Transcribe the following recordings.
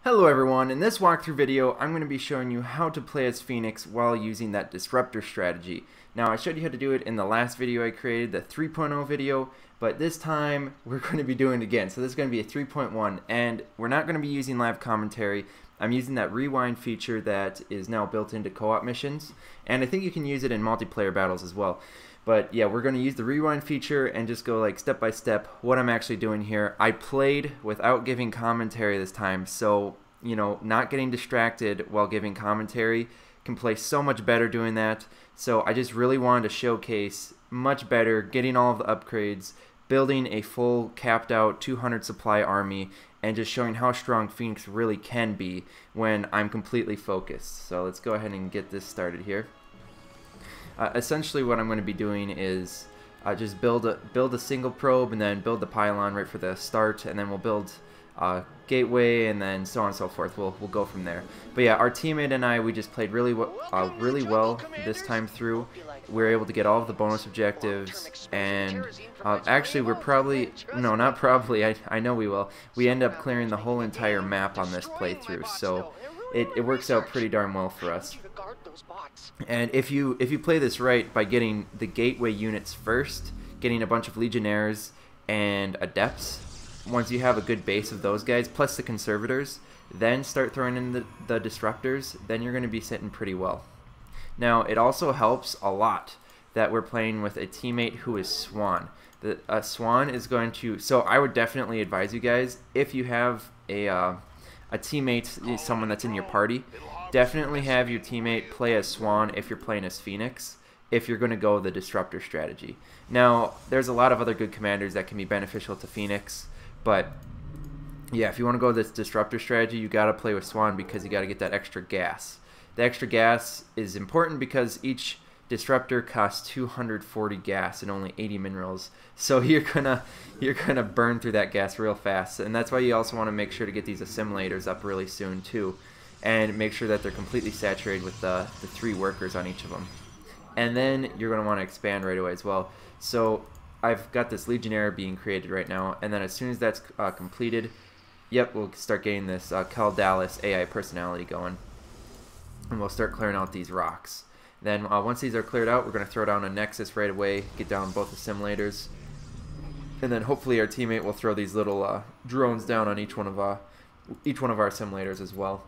Hello everyone, in this walkthrough video I'm going to be showing you how to play as Fenix while using that Disruptor strategy. Now I showed you how to do it in the last video I created, the 3.0 video, but this time we're going to be doing it again. So this is going to be a 3.1 and we're not going to be using live commentary. I'm using that rewind feature that is now built into co-op missions, and I think you can use it in multiplayer battles as well. But yeah, we're going to use the rewind feature and just go like step by step what I'm actually doing here. I played without giving commentary this time, so you know, not getting distracted while giving commentary can play so much better doing that. So I just really wanted to showcase much better getting all of the upgrades, building a full capped out 200 supply army, and just showing how strong Fenix really can be when I'm completely focused. So let's go ahead and get this started here. Essentially what I'm going to be doing is just build a single probe and then build the pylon right for the start, and then we'll build gateway and then so on and so forth. We'll go from there. But yeah, our teammate and I, we just played really well this time through. We were able to get all of the bonus objectives, and actually we're probably, no, not probably, I know we will. We end up clearing the whole entire map on this playthrough, so it works out pretty darn well for us. And if you play this right by getting the gateway units first, getting a bunch of legionnaires and adepts, once you have a good base of those guys plus the conservators, then start throwing in the disruptors, then you're going to be sitting pretty well. Now it also helps a lot that we're playing with a teammate who is Swan. Swan is going to, so I would definitely advise you guys, if you have a teammate, someone that's in your party, definitely have your teammate play as Swan if you're playing as Fenix, if you're going to go the Disruptor strategy. Now there's a lot of other good commanders that can be beneficial to Fenix, but yeah, if you want to go this Disruptor strategy, you got to play with Swan because you got to get that extra gas. The extra gas is important because each disruptor costs 240 gas and only 80 minerals, so you're gonna burn through that gas real fast. And that's why you also want to make sure to get these assimilators up really soon too, and make sure that they're completely saturated with the 3 workers on each of them. And then you're going to want to expand right away as well. So I've got this Legionnaire being created right now, and then as soon as that's completed, yep, we'll start getting this Dallas AI personality going, and we'll start clearing out these rocks. Then once these are cleared out, we're going to throw down a Nexus right away, get down both assimilators, and then hopefully our teammate will throw these little drones down on each one of our assimilators as well.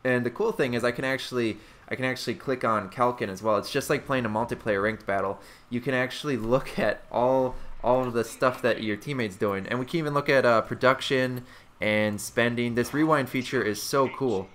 And the cool thing is I can actually click on Kalkin as well. It's just like playing a multiplayer ranked battle. You can actually look at all of the stuff that your teammate's doing, and we can even look at production and spending. This rewind feature is so cool,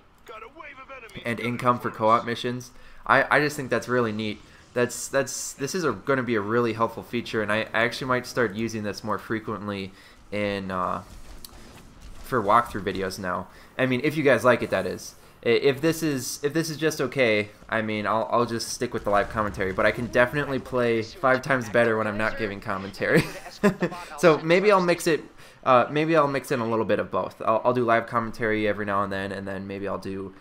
and income for co-op missions. I just think that's really neat. This is going to be a really helpful feature, and I actually might start using this more frequently in for walkthrough videos now. I mean, if you guys like it, that is. If this is just okay, I mean, I'll just stick with the live commentary, but I can definitely play 5 times better when I'm not giving commentary. So maybe I'll mix it. Maybe I'll mix in a little bit of both. I'll do live commentary every now and then maybe I'll do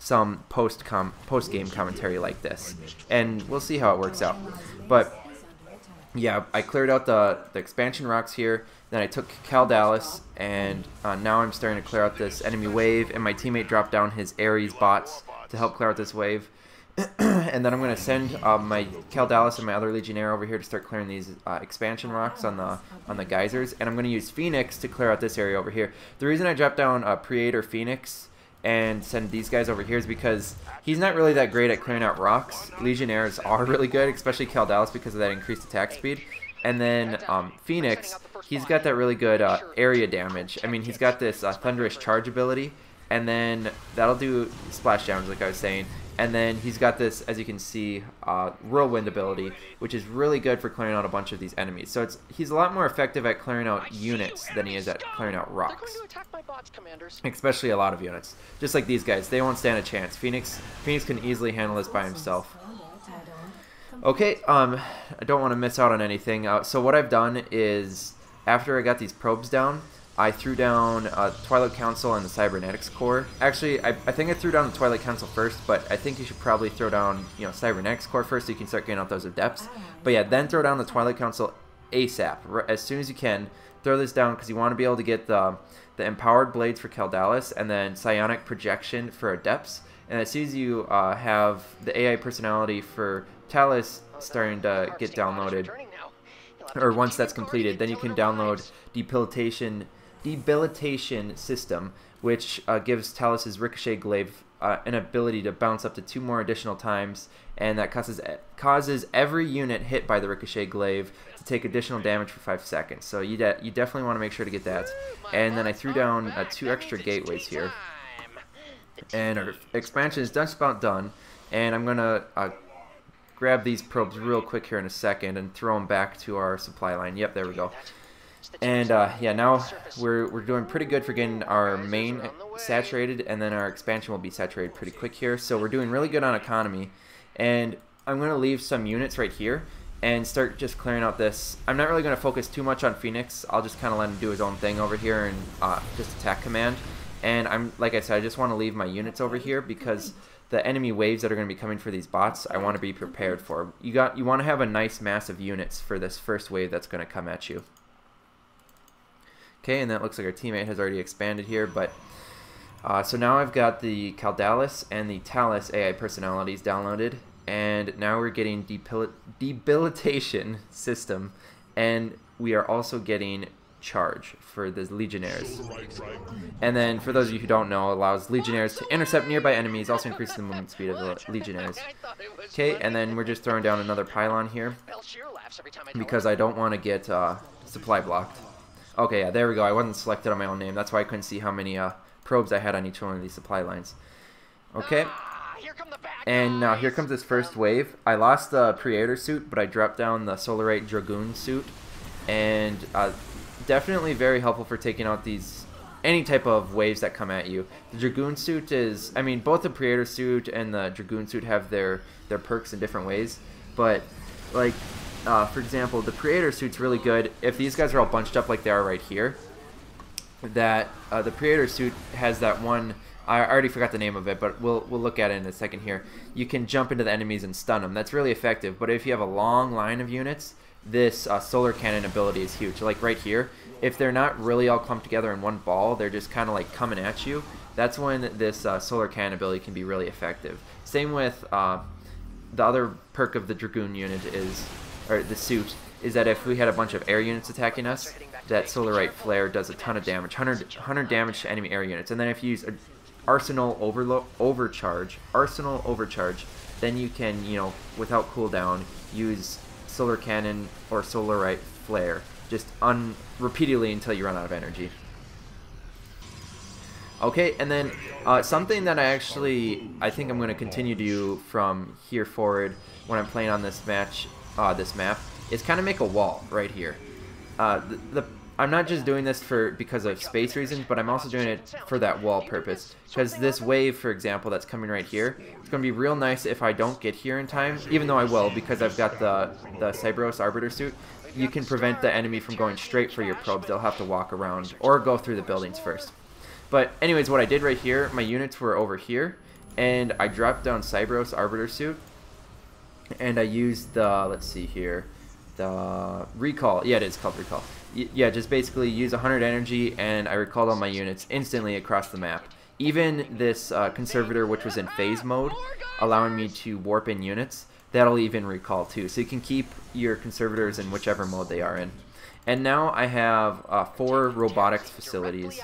some post-game commentary like this, and we'll see how it works out. But yeah, I cleared out the expansion rocks here. Then I took Dallas, and now I'm starting to clear out this enemy wave, and my teammate dropped down his Ares bots to help clear out this wave. And then I'm going to send my Dallas and my other Legionnaire over here to start clearing these expansion rocks on the geysers, and I'm going to use Fenix to clear out this area over here. The reason I dropped down Preator Fenix and send these guys over here is because he's not really that great at clearing out rocks. Legionnaires are really good, especially Dallas, because of that increased attack speed. And then Fenix, he's got that really good area damage. I mean, he's got this thunderous charge ability, and then that'll do splash damage, like I was saying. And then he's got this, as you can see, whirlwind ability, which is really good for clearing out a bunch of these enemies. So he's a lot more effective at clearing out units than he is at clearing out rocks. Especially a lot of units. Just like these guys, they won't stand a chance. Fenix can easily handle this by himself. Okay, I don't want to miss out on anything. So what I've done is, after I got these probes down, I threw down Twilight Council and the Cybernetics Core. Actually, I think I threw down the Twilight Council first, but I think you should probably throw down, Cybernetics Core first so you can start getting out those adepts. But yeah, then throw down the Twilight Council ASAP, as soon as you can. Throw this down because you want to be able to get the the Empowered Blades for Caldalis, and then Psionic Projection for Adepts. And as soon as you have the AI personality for Talus starting to get downloaded, or once that's completed, then you can download Debilitation System, which gives Talus's Ricochet Glaive an ability to bounce up to 2 more additional times, and that causes every unit hit by the Ricochet Glaive to take additional damage for 5 seconds. So you definitely want to make sure to get that. And then I threw down 2 extra gateways here. And our expansion is just about done. And I'm going to grab these probes real quick here in a second and throw them back to our supply line. Yep, there we go. And yeah, now we're doing pretty good for getting our main saturated, and then our expansion will be saturated pretty quick here. So we're doing really good on economy, and I'm going to leave some units right here and start just clearing out this. I'm not really going to focus too much on Fenix. I'll just kind of let him do his own thing over here and just attack command. And like I said, I just want to leave my units over here because the enemy waves that are going to be coming for these bots, I want to be prepared for. You want to have a nice mass of units for this first wave that's going to come at you. Okay, and that looks like our teammate has already expanded here, but so now I've got the Caldalis and the Talus AI personalities downloaded, and now we're getting Debilitation System, and we are also getting Charge for the Legionnaires. And then, for those of you who don't know, allows Legionnaires to intercept nearby enemies, also increases the movement speed of the Legionnaires. Okay, and then we're just throwing down another pylon here, because I don't want to get supply blocked. Okay, yeah, there we go. I wasn't selected on my own name. That's why I couldn't see how many probes I had on each one of these supply lines. Okay, and now here comes this first wave. I lost the Praetor suit, but I dropped down the Solarite Dragoon suit, and definitely very helpful for taking out any type of waves that come at you. The Dragoon suit is, I mean, both the Praetor suit and the Dragoon suit have their perks in different ways, but like, for example, the Praetor suit's really good if these guys are all bunched up like they are right here. That the Praetor suit has that one, I already forgot the name of it, but we'll look at it in a second here. You can jump into the enemies and stun them. That's really effective, but if you have a long line of units, this solar cannon ability is huge. Like right here, if they're not really all clumped together in one ball, they're just kind of like coming at you, that's when this solar cannon ability can be really effective. Same with the other perk of the Dragoon unit is, or the suit, is that if we had a bunch of air units attacking us, that Solarite Flare does a ton of damage, 100 damage to enemy air units. And then if you use Arsenal Overcharge, then you can, you know, without cooldown, use Solar Cannon or Solarite Flare, just repeatedly until you run out of energy. Okay, and then something that I think I'm going to continue to do from here forward when I'm playing on this map is kind of make a wall right here. I'm not just doing this because of space reasons, but I'm also doing it for that wall purpose. Because this wave, for example, that's coming right here, it's going to be real nice if I don't get here in time, even though I will, because I've got the Cyberos Arbiter suit. You can prevent the enemy from going straight for your probes. They'll have to walk around or go through the buildings first. But anyways, what I did right here, my units were over here, and I dropped down Cyberos Arbiter suit, and I used the, let's see here, the recall. Yeah, it is called recall. Yeah, just basically use 100 energy, and I recalled all my units instantly across the map. Even this conservator, which was in phase mode, allowing me to warp in units, that'll even recall too. So you can keep your conservators in whichever mode they are in. And now I have 4 robotics facilities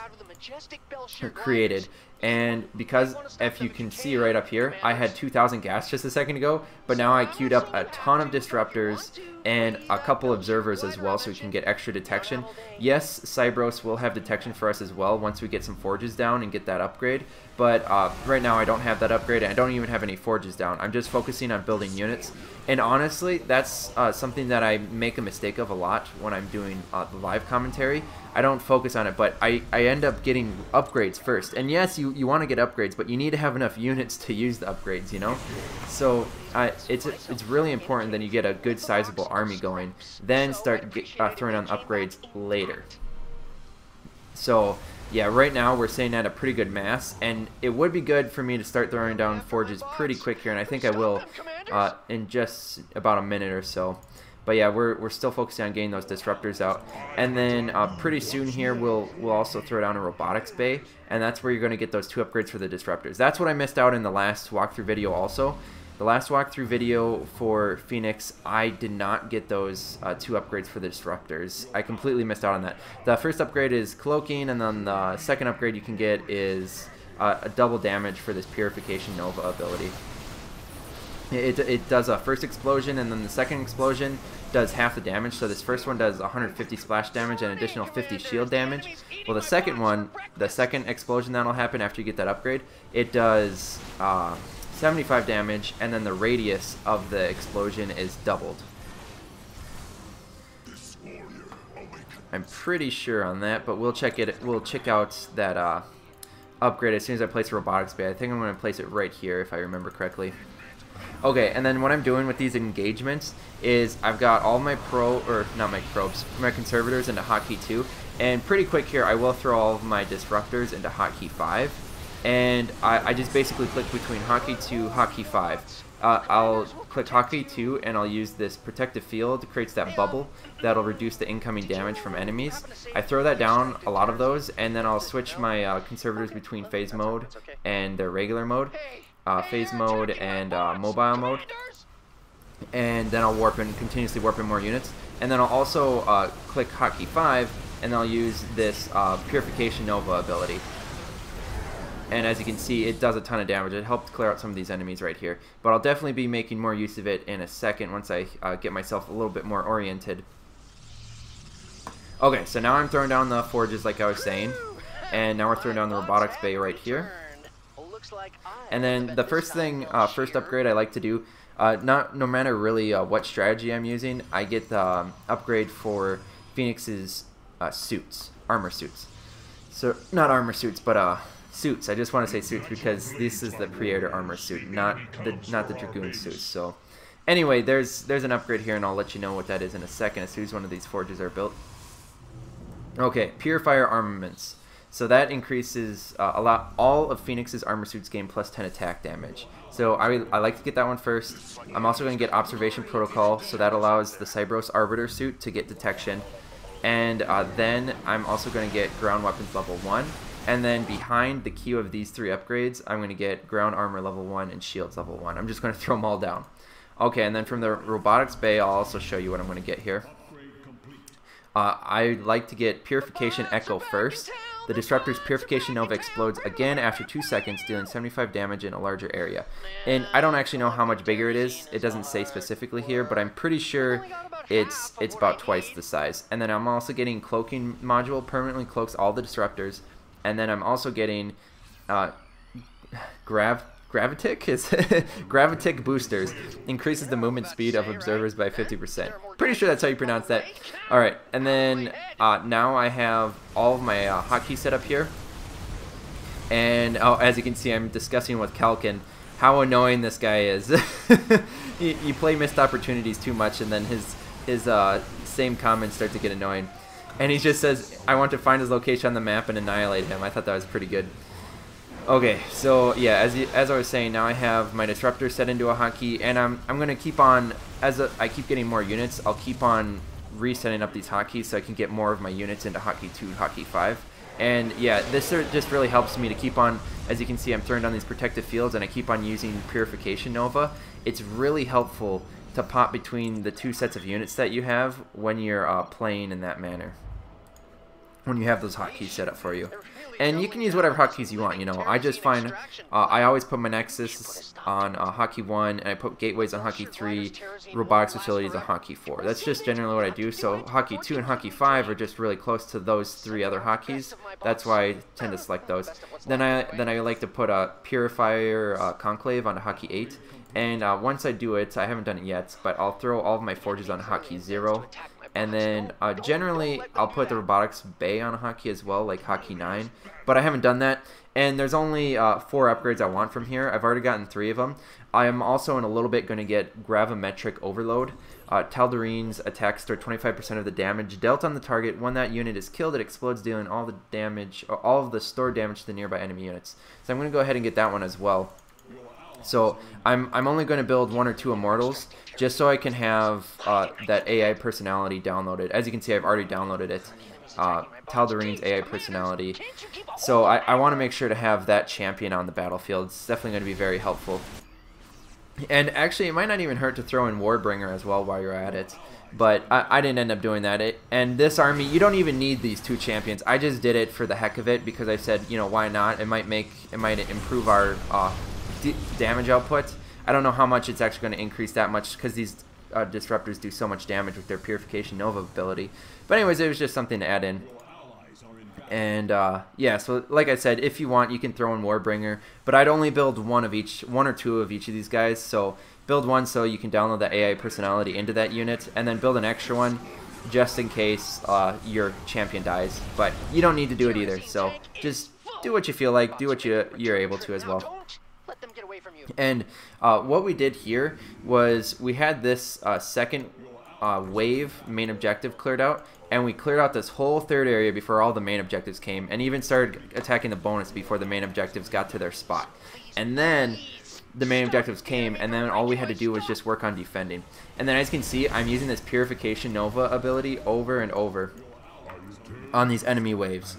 created, and because if you can see right up here, I had 2,000 gas just a second ago, but now I queued up a ton of disruptors and a couple observers as well, so we can get extra detection. Yes, Cyberos will have detection for us as well once we get some forges down and get that upgrade, but right now I don't have that upgrade, and I don't even have any forges down. I'm just focusing on building units, and honestly, that's something that I make a mistake of a lot when I'm doing the live commentary. I don't focus on it, but I end up getting upgrades first. And yes, you want to get upgrades, but you need to have enough units to use the upgrades, you know? So it's really important that you get a good sizable army going, then start throwing on upgrades later. So yeah, right now we're staying at a pretty good mass, and it would be good for me to start throwing down forges pretty quick here, and I think I will in just about a minute or so. But yeah, we're still focusing on getting those disruptors out. And then pretty soon here, we'll also throw down a robotics bay, and that's where you're going to get those 2 upgrades for the disruptors. That's what I missed out in the last walkthrough video also. The last walkthrough video for Fenix, I did not get those 2 upgrades for the disruptors. I completely missed out on that. The first upgrade is cloaking, and then the second upgrade you can get is a double damage for this Purification Nova ability. It does a first explosion, and then the second explosion does half the damage. So this first one does 150 splash damage and additional 50 shield damage. Well, the second one, the second explosion that'll happen after you get that upgrade, it does 75 damage, and then the radius of the explosion is doubled. I'm pretty sure on that, but we'll check it. We'll check out that upgrade as soon as I place a robotics bay. I think I'm going to place it right here if I remember correctly. Okay, and then what I'm doing with these engagements is I've got all my my conservators into hotkey 2, and pretty quick here I will throw all of my disruptors into hotkey 5, and I just basically click between hotkey 2, hotkey 5. I'll click hotkey 2 and I'll use this protective field to create that bubble that'll reduce the incoming damage from enemies. I throw that down, a lot of those, and then I'll switch my conservators between phase mode and their regular mode. Phase mode and mobile mode, and then I'll continuously warp in more units, and then I'll also click hotkey 5 and I'll use this Purification Nova ability, and as you can see it does a ton of damage. It helped clear out some of these enemies right here, but I'll definitely be making more use of it in a second once I get myself a little bit more oriented. Okay, so now I'm throwing down the forges like I was saying, and now we're throwing down the robotics bay right here. And then the first upgrade I like to do, no matter really what strategy I'm using, I get the upgrade for Fenix's suits, armor suits. So not armor suits, but suits. I just want to say suits because this is the Predator armor suit, not the Dragoon suits. So anyway, there's an upgrade here, and I'll let you know what that is in a second as soon as one of these forges are built. Okay, Purifier armaments. So that increases all of Fenix's armor suits gain plus 10 attack damage. So I like to get that one first. I'm also going to get Observation Protocol, so that allows the Cybros Arbiter suit to get detection. And then I'm also going to get Ground Weapons level 1. And then behind the queue of these 3 upgrades, I'm going to get Ground Armor level 1 and Shields level 1. I'm just going to throw them all down. Okay, and then from the Robotics Bay, I'll also show you what I'm going to get here. I like to get Purification Echo first. The Disruptor's Purification Nova explodes again after 2 seconds, dealing 75 damage in a larger area. And I don't actually know how much bigger it is. It doesn't say specifically here, but I'm pretty sure it's about twice the size. And then I'm also getting Cloaking Module, permanently cloaks all the Disruptors. And then I'm also getting Gravitic boosters, increases the movement speed of observers by 50%. Pretty sure that's how you pronounce that. Alright, and then now I have all of my hotkeys set up here. And as you can see, I'm discussing with Kalkin how annoying this guy is. You play missed opportunities too much, and then his same comments start to get annoying. And he just says, I want to find his location on the map and annihilate him. I thought that was pretty good. Okay, so yeah, as I was saying, now I have my disruptor set into a hotkey, and I'm gonna keep on, I keep getting more units, I'll keep on resetting up these hotkeys so I can get more of my units into hotkey 2, hotkey 5. And yeah, this just really helps me to keep on, as you can see, I'm throwing down these protective fields, and I keep on using Purification Nova. It's really helpful to pop between the 2 sets of units that you have when you're playing in that manner, when you have those hotkeys set up for you. And you can use whatever hotkeys you want, you know. I just find, I always put my Nexus on hotkey 1, and I put Gateways on hotkey 3, Robotics Facilities on hotkey 4. That's just generally what I do. So hotkey 2 and hotkey 5 are just really close to those 3 other hotkeys. That's why I tend to select those. Then I like to put a Purifier Conclave on hotkey 8. And once I do it, I haven't done it yet, but I'll throw all of my forges on hotkey 0. And then generally I'll put the Robotics Bay on a hotkey as well, like hotkey 9. But I haven't done that. And there's only 4 upgrades I want from here. I've already gotten 3 of them. I am also in a little bit going to get Gravimetric Overload. Tal'Darin's attacks store 25% of the damage dealt on the target. When that unit is killed, it explodes, dealing all the damage, all of the stored damage to the nearby enemy units. So I'm going to go ahead and get that one as well. So I'm only going to build 1 or 2 immortals just so I can have that AI personality downloaded. As you can see, I've already downloaded it. Tal'Darim's AI personality. So I want to make sure to have that champion on the battlefield. It's definitely going to be very helpful. And actually, it might not even hurt to throw in Warbringer as well while you're at it. But I didn't end up doing that. And this army, you don't even need these 2 champions. I just did it for the heck of it because I said, you know, why not? It might improve our damage output. I don't know how much it's actually going to increase that much because these disruptors do so much damage with their Purification Nova ability. But anyways, it was just something to add in. And yeah, so like I said, if you want, you can throw in Warbringer, but I'd only build 1 or 2 of each of these guys. So build 1 so you can download the AI personality into that unit, and then build an extra one just in case your champion dies. But you don't need to do it either, so just do what you feel like, do what you're able to as well. And what we did here was we had this second wave main objective cleared out, and we cleared out this whole third area before all the main objectives came, and even started attacking the bonus before the main objectives got to their spot. And then the main objectives came, and then all we had to do was just work on defending. And then as you can see, I'm using this Purification Nova ability over and over on these enemy waves.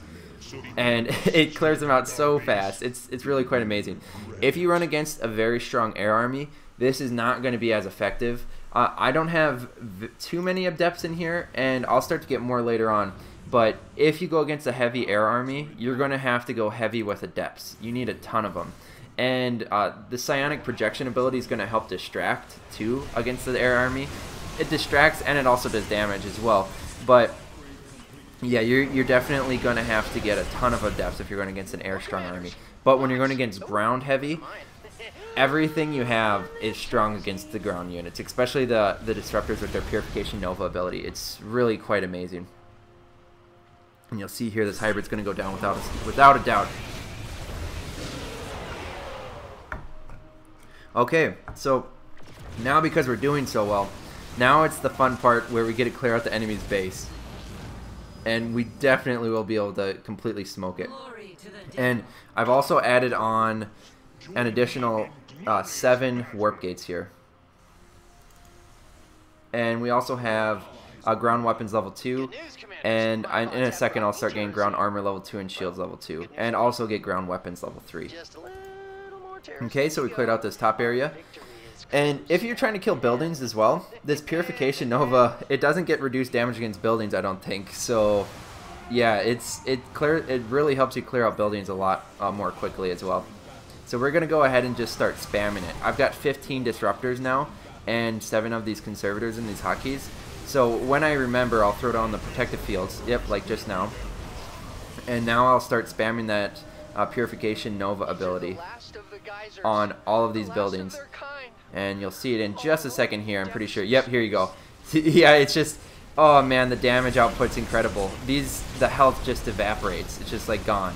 And it clears them out so fast. It's really quite amazing. If you run against a very strong air army, this is not going to be as effective. I don't have too many adepts in here, and I'll start to get more later on. But if you go against a heavy air army, you're going to have to go heavy with adepts. You need a ton of them. And the psionic projection ability is going to help distract too against the air army. It distracts and it also does damage as well. But yeah, you're definitely going to have to get a ton of adepts if you're going against an air strong army. But when you're going against ground heavy, everything you have is strong against the ground units, especially the Disruptors with their Purification Nova ability. It's really quite amazing. And you'll see here this hybrid's going to go down without a doubt. Okay, so now because we're doing so well, now it's the fun part where we get to clear out the enemy's base. And we definitely will be able to completely smoke it. And I've also added on an additional 7 warp gates here. And we also have ground weapons level 2. And in a second I'll start getting ground armor level 2 and shields level 2. And also get ground weapons level 3. Okay, so we cleared out this top area. And if you're trying to kill buildings as well, this Purification Nova, it doesn't get reduced damage against buildings, I don't think. So yeah, it really helps you clear out buildings a lot more quickly as well. So we're going to go ahead and just start spamming it. I've got 15 Disruptors now and 7 of these Conservators and these Hotkeys. So when I remember, I'll throw down the Protective Fields, yep, like just now. And now I'll start spamming that Purification Nova ability on all of these buildings. And you'll see it in just a second here, I'm pretty sure. Yep, here you go. Yeah, it's just, oh man, the damage output's incredible. The health just evaporates. It's just like gone.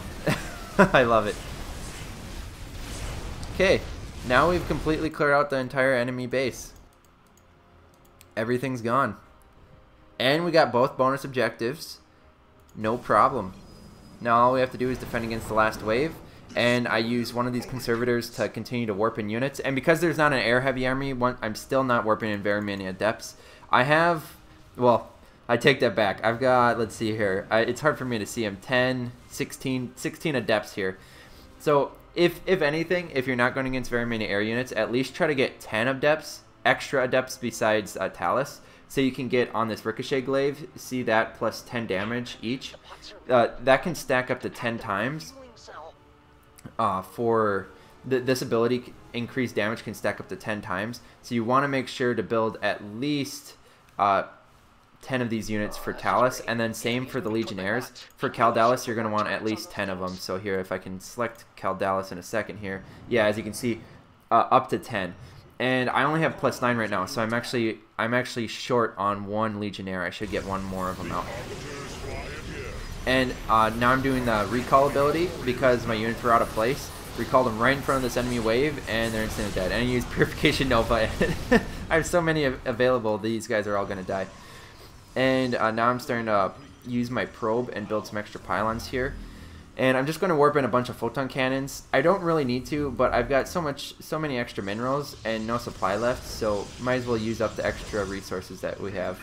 I love it. Okay, now we've completely cleared out the entire enemy base. Everything's gone. And we got both bonus objectives. No problem. Now all we have to do is defend against the last wave. And I use one of these Conservators to continue to warp in units. And because there's not an air heavy army, I'm still not warping in very many adepts. I have, well, I take that back. I've got, let's see here. It's hard for me to see them. 10, 16 adepts here. So if anything, if you're not going against very many air units, at least try to get 10 adepts, extra adepts besides Talus. So you can get on this Ricochet Glaive, see that, plus 10 damage each. That can stack up to 10 times. For this ability, increased damage can stack up to 10 times. So you want to make sure to build at least 10 of these units for Talus, and then same for the Legionnaires. For Caldalis, you're going to want at least 10 of them. So here, if I can select Caldalis in a second here, yeah, as you can see, up to 10. And I only have plus 9 right now, so I'm actually short on 1 Legionnaire. I should get 1 more of them out. And now I'm doing the recall ability because my units were out of place. Recall them right in front of this enemy wave, and they're instantly dead. And I use Purification Nova. I have so many available, these guys are all going to die. And now I'm starting to use my probe and build some extra pylons here. And I'm just going to warp in a bunch of photon cannons. I don't really need to, but I've got so many extra minerals and no supply left, so might as well use up the extra resources that we have.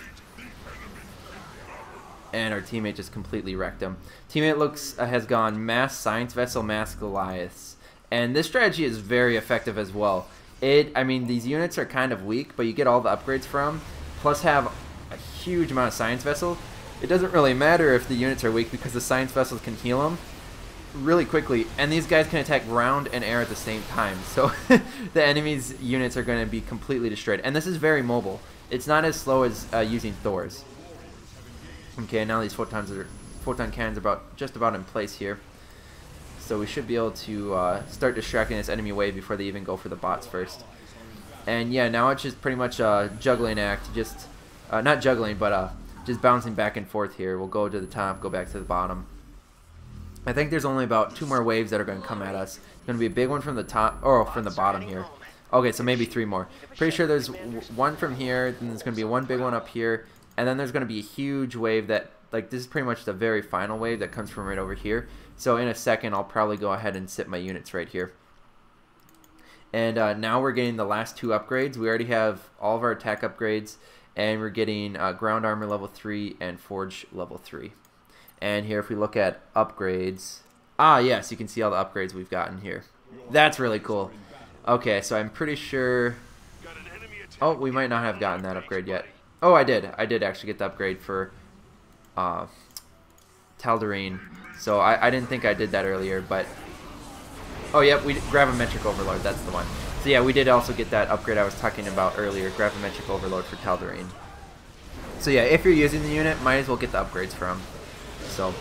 And our teammate just completely wrecked him. Teammate has gone mass science vessel, mass Goliaths, and this strategy is very effective as well. I mean, these units are kind of weak, but you get all the upgrades from, plus have a huge amount of science vessel. It doesn't really matter if the units are weak because the science vessels can heal them really quickly, and these guys can attack ground and air at the same time, so the enemy's units are going to be completely destroyed. And this is very mobile. It's not as slow as using Thor's. Okay, now these photon cannons are just about in place here, so we should be able to start distracting this enemy wave before they even go for the bots first. And yeah, now it's just pretty much a juggling act, just not juggling, but just bouncing back and forth here. We'll go to the top, go back to the bottom. I think there's only about 2 more waves that are going to come at us. It's going to be a big one from the top, or from the bottom here. Okay, so maybe 3 more. Pretty sure there's one from here, then there's going to be one big one up here, and then there's going to be a huge wave that, like, this is pretty much the very final wave that comes from right over here. So in a second, I'll probably go ahead and sit my units right here. And now we're getting the last 2 upgrades. We already have all of our attack upgrades, and we're getting ground armor level 3 and forge level 3. And here, if we look at upgrades, yes, you can see all the upgrades we've gotten here. That's really cool. Okay, so I'm pretty sure, oh, we might not have gotten that upgrade yet. Oh, I did actually get the upgrade for Tal'Darim. So I didn't think I did that earlier, but oh, yep, we Gravimetric Overlord, that's the one. So yeah, we did also get that upgrade I was talking about earlier, Gravimetric Overlord for Tal'Darim. So yeah, if you're using the unit, might as well get the upgrades from. So,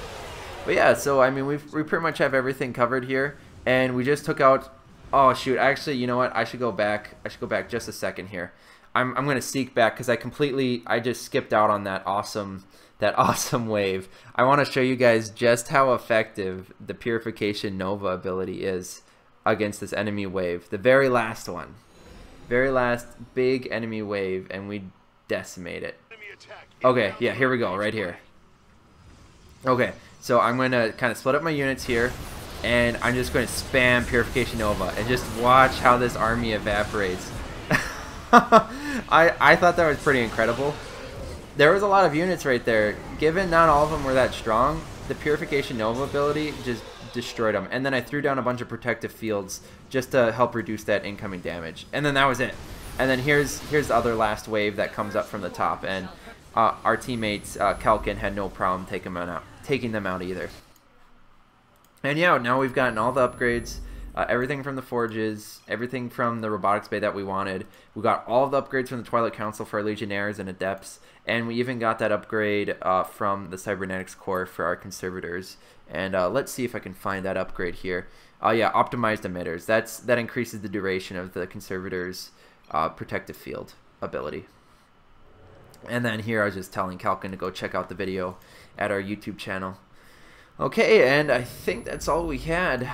but yeah, so I mean, we pretty much have everything covered here, and we just took out. Oh shoot! Actually, you know what? I should go back. I should go back just a second here. I'm gonna seek back because I just skipped out on that awesome wave. I want to show you guys just how effective the Purification Nova ability is against this enemy wave. The very last one, very last big enemy wave, and we decimate it. Okay, yeah, here we go, right here. Okay, so I'm going to kind of split up my units here, and I'm just going to spam Purification Nova and just watch how this army evaporates. I thought that was pretty incredible. There was a lot of units right there. Given not all of them were that strong, the Purification Nova ability just destroyed them. And then I threw down a bunch of protective fields just to help reduce that incoming damage. And then that was it. And then here's the other last wave that comes up from the top, and our teammates Kalkin had no problem taking them out either. And yeah, now we've gotten all the upgrades, everything from the forges, everything from the robotics bay that we wanted. We got all of the upgrades from the Twilight Council for our Legionnaires and Adepts, and we even got that upgrade from the Cybernetics Core for our Conservators. And let's see if I can find that upgrade here. Yeah, optimized emitters. That increases the duration of the Conservators' protective field ability. And then here I was just telling Kalkin to go check out the video at our YouTube channel. Okay, and I think that's all we had.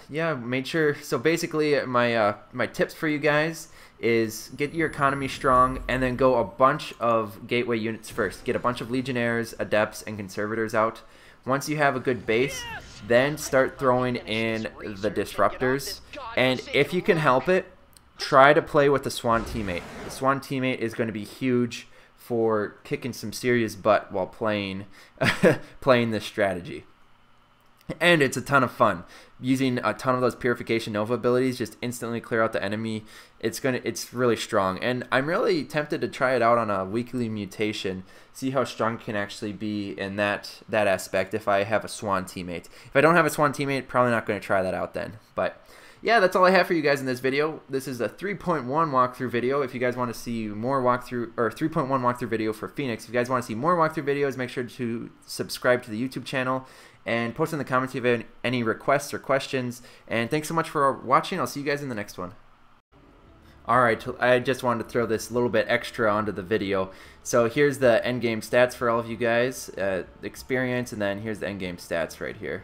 Yeah, made sure. So basically, my tips for you guys is get your economy strong, and then go a bunch of gateway units first. Get a bunch of Legionnaires, Adepts, and Conservators out. Once you have a good base, then start throwing in the Disruptors. And if you can help it, try to play with the Swan teammate. The Swan teammate is going to be huge for kicking some serious butt while playing this strategy. And it's a ton of fun. Using a ton of those Purification Nova abilities, just instantly clear out the enemy. It's really strong. And I'm really tempted to try it out on a weekly mutation, see how strong it can actually be in that aspect if I have a Swan teammate. If I don't have a Swan teammate, probably not going to try that out then. But yeah, that's all I have for you guys in this video. This is a 3.1 walkthrough video. If you guys want to see more walkthrough, or 3.1 walkthrough video for Fenix, if you guys want to see more walkthrough videos, make sure to subscribe to the YouTube channel and post in the comments if you have any requests or questions. And thanks so much for watching. I'll see you guys in the next one. Alright, I just wanted to throw this little bit extra onto the video. So here's the endgame stats for all of you guys, experience, and then here's the endgame stats right here.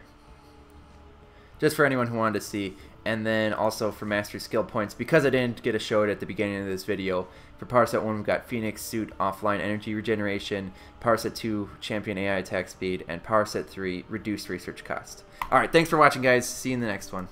Just for anyone who wanted to see. and then also for mastery skill points, because I didn't get to show it at the beginning of this video, for power set 1 we've got Fenix Suit offline energy regeneration, power set 2 champion AI attack speed, and power set 3 reduced research cost. Alright, thanks for watching guys, see you in the next one.